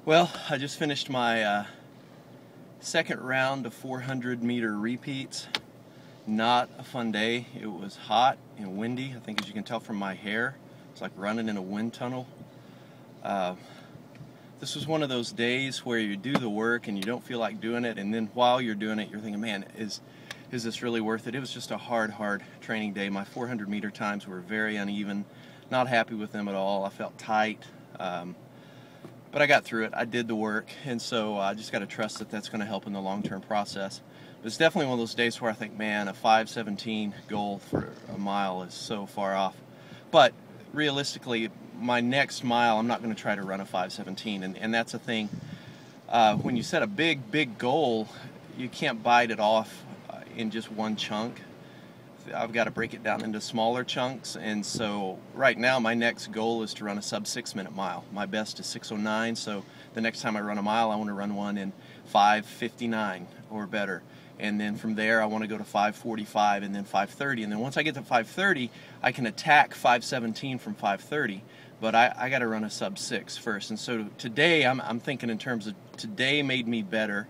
Well, I just finished my second round of 400-meter repeats. Not a fun day. It was hot and windy. I think, as you can tell from my hair, it's like running in a wind tunnel. This was one of those days where you do the work and you don't feel like doing it, and then while you're doing it, you're thinking, man, is this really worth it? It was just a hard training day. My 400-meter times were very uneven. Not happy with them at all. I felt tight. But I got through it. I did the work, and so I just got to trust that that's going to help in the long-term process. But it's definitely one of those days where I think, man, a 5:17 goal for a mile is so far off. But realistically, my next mile, I'm not going to try to run a 5:17, and that's the thing. When you set a big goal, you can't bite it off in just one chunk. I've got to break it down into smaller chunks, and so right now my next goal is to run a sub 6-minute mile. My best is 6:09, so the next time I run a mile, I want to run one in 5:59 or better. And then from there, I want to go to 5:45 and then 5:30. And then once I get to 5:30, I can attack 5:17 from 5:30. But I got to run a sub 6 first. And so today, I'm thinking in terms of today made me better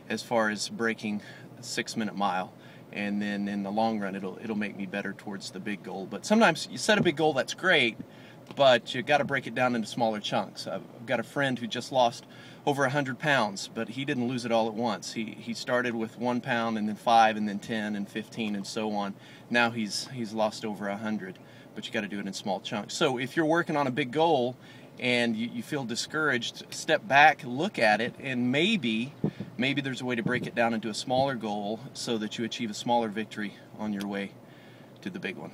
as far as breaking a 6-minute mile. And then in the long run, it'll make me better towards the big goal. But sometimes you set a big goal, that's great, but you got to break it down into smaller chunks. I've got a friend who just lost over 100 pounds, but he didn't lose it all at once. He started with 1 pound, and then 5, and then 10, and 15, and so on. Now he's lost over 100, but you got to do it in small chunks. So if you're working on a big goal and you feel discouraged, step back, look at it, and maybe there's a way to break it down into a smaller goal so that you achieve a smaller victory on your way to the big one.